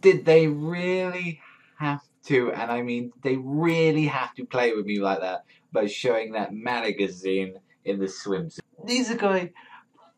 Did they really have to? And I mean, they really have to play with me like that by showing that magazine in the swimsuit. Nisekoi,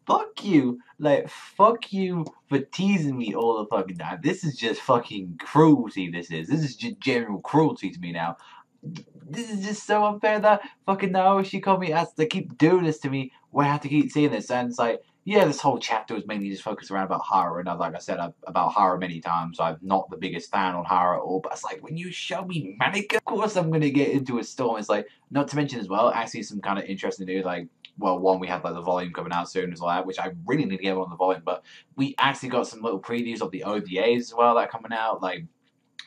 fuck you. Like, fuck you for teasing me all the fucking time. This is just fucking cruelty, this is. This is just general cruelty to me now. This is just so unfair that fucking now Shikomi has to keep doing this to me. We have to keep seeing this. And it's like, yeah, this whole chapter was mainly just focused around about Haru. And like I said about Haru many times, I'm not the biggest fan on Haru at all. But it's like, when you show me Marika, of course I'm going to get into a storm. It's like, not to mention as well, actually some kind of interesting news. Like, well, one, we have like the volume coming out soon as well, which I really need to get on the volume. But we actually got some little previews of the OVAs as well that are coming out. Like,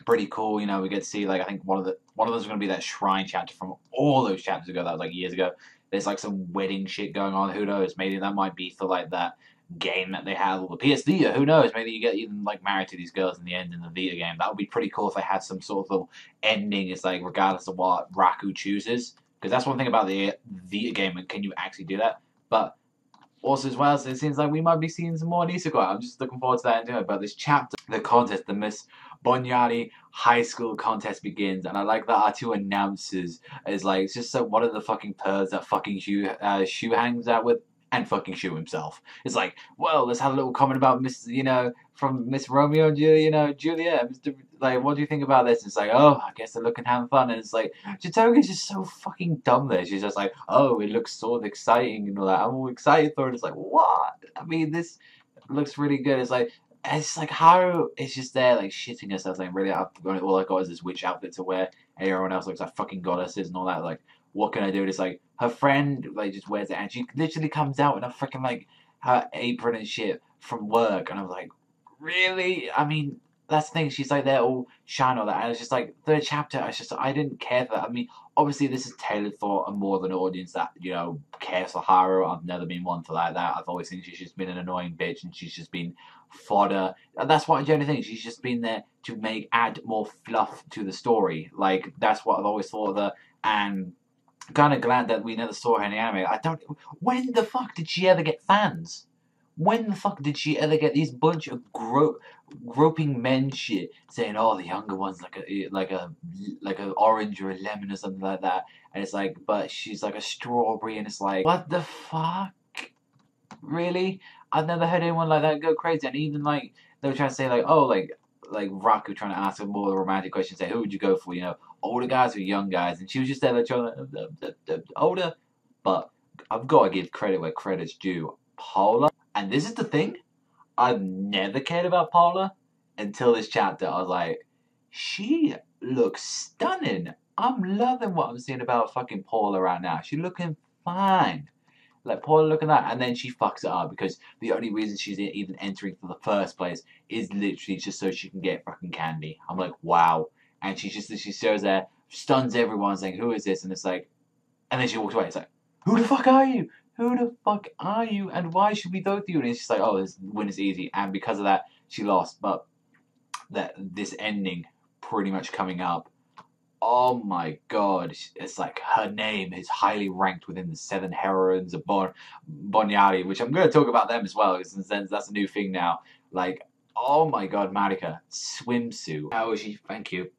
pretty cool, you know. We get to see, like, I think one of those is going to be that shrine chapter from all those chapters ago. That was like years ago. There's like some wedding shit going on. Who knows? Maybe that might be for like that game that they had, or the PS Vita. Who knows? Maybe you get even like married to these girls in the end in the Vita game. That would be pretty cool if they had some sort of little ending. It's like regardless of what Raku chooses, because that's one thing about the Vita game. And can you actually do that? But also as well, it seems like we might be seeing some more Nisekoi. I'm just looking forward to that and But this chapter, the contest, the Miss Bonyari High School contest begins, and I like that our two announcers is like, it's just so one of the fucking pervs that fucking Shu hangs out with, and fucking Shu himself. It's like, well, let's have a little comment about Miss, you know, from Miss Romeo and Juliet. Mr. Like, what do you think about this? It's like, oh, I guess they're looking having fun, and it's like, Chitoge's just so fucking dumb there. She's just like, oh, it looks sort of exciting and all that. I'm all excited for it. It's like, what? I mean, this looks really good. It's like Haru is just there, like, shitting herself, like, really, all I got is this witch outfit to wear, and everyone else looks like fucking goddesses and all that, like, what can I do? It's like, her friend, like, just wears it, and she literally comes out in a freaking, like, her apron and shit from work, and I was like, really? I mean, that's the thing, she's, like, there all shine all that, and it's just, like, third chapter, I didn't care for that. I mean, obviously, this is tailored for a more than audience that, you know, cares for Haru. I've never been one for like that. I've always think she's just been an annoying bitch, and she's just been fodder. And that's what I generally think. She's just been there to add more fluff to the story. Like, that's what I've always thought of her, and kind of glad that we never saw her in the anime. When the fuck did she ever get fans? When the fuck did she ever get these bunch of groping men shit saying, oh, the younger one's like a orange or a lemon or something like that, and it's like, but she's like a strawberry, and it's like, what the fuck? Really? I've never heard anyone like that go crazy. And even like they were trying to say like, oh, like Raku trying to ask her more romantic questions, say, who would you go for? You know, older guys or young guys? And she was just there like trying to older. But I've got to give credit where credit's due. Paula, and this is the thing, I've never cared about Paula until this chapter. I was like, she looks stunning. I'm loving what I'm seeing about fucking Paula right now. She's looking fine. Like, Paula, look at that. And then she fucks it up because the only reason she's even entering for the first place is literally just so she can get fucking candy. I'm like, wow. And she shows there, stuns everyone, saying, who is this? And it's like, and then she walks away. It's like, who the fuck are you? Who the fuck are you? And why should we vote for you? And it's just like, oh, this win is easy. And because of that, she lost. But this ending pretty much coming up, oh my god, it's like her name is highly ranked within the 7 heroines of Bonyari, which I'm going to talk about them as well, because that's a new thing now. Like, oh my god, Marika, swimsuit. How is she? Thank you.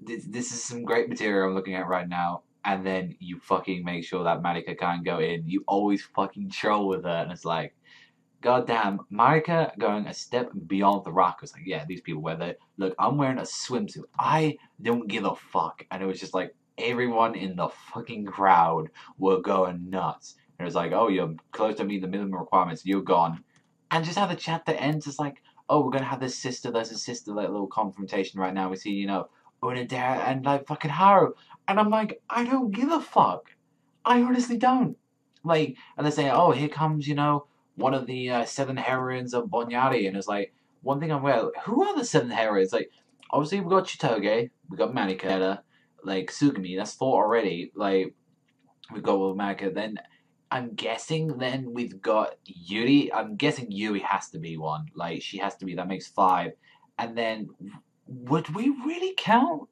This is some great material I'm looking at right now. And then you fucking make sure that Marika can't go in. You always fucking troll with her, and it's like, goddamn, Marika going a step beyond the Raku. It's like, yeah, these people wear that. Look, I'm wearing a swimsuit. I don't give a fuck. And it was just like, everyone in the fucking crowd were going nuts. And it was like, oh, you're close to meeting the minimum requirements. You're gone. And just how the chapter ends, it's like, oh, we're going to have this sister, there's a sister, like, little confrontation right now. We see, you know, Unadera and, like, fucking Haru. And I'm like, I don't give a fuck. I honestly don't. Like, and they're saying, oh, here comes, you know, one of the 7 heroines of Bonyari. And it's like, one thing I'm aware, who are the 7 heroines? Like, obviously we've got Chitoge, we've got Marika, like, Sugumi, that's 4 already. Like, we've got Marika. Then, I'm guessing then we've got Yuri. I'm guessing Yuri has to be one. Like, she has to be, that makes 5. And then, would we really count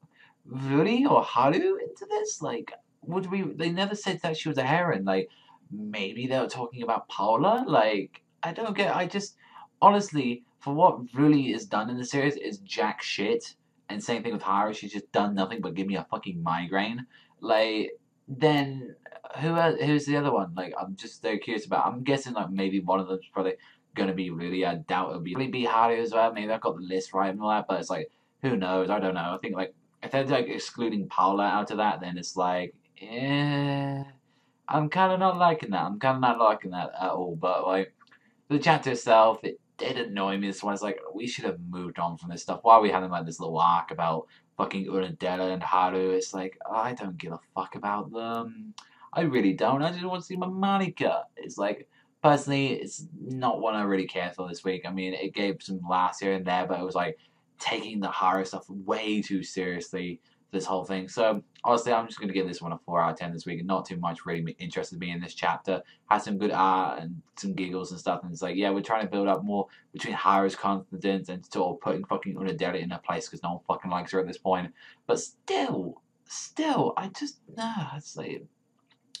Ruri or Haru into this? Like, would we? They never said that she was a heroine. Like, maybe they were talking about Paula. Like, I don't get. I just honestly, for what really is done in the series is jack shit. And same thing with Haru, she's just done nothing but give me a fucking migraine. Like, then who's the other one? Like, I'm just so curious about. I'm guessing like maybe one of them's probably gonna be really. I doubt it'll be Haru as well. Maybe I've got the list right and all that, but it's like who knows? I don't know. I think like if they're like excluding Paula out of that, then it's like, I'm kind of not liking that. I'm kind of not liking that at all. But like the chapter itself, it did annoy me. This one, it's like we should have moved on from this stuff. Why are we having like this little arc about fucking Unadilla and Haru? It's like I don't give a fuck about them. I really don't. I just want to see my Marika. It's like personally, it's not one I really care for this week. I mean, it gave some laughs here and there, but it was like taking the Haru stuff way too seriously. This whole thing. So honestly, I'm just gonna give this one a 4 out of 10 this week, and not too much really interested me in this chapter. Has some good art and some giggles and stuff, and it's like, yeah, we're trying to build up more between Haru's confidence and sort of putting fucking Unadera in her place because no one fucking likes her at this point. But still, I just it's like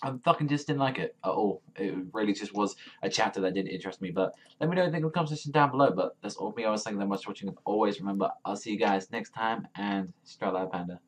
I fucking just didn't like it at all. It really just was a chapter that didn't interest me. But let me know what you think in the comment section down below. But that's all me. I was thanking you so much for watching. As always, remember, I'll see you guys next time, and Australia Panda.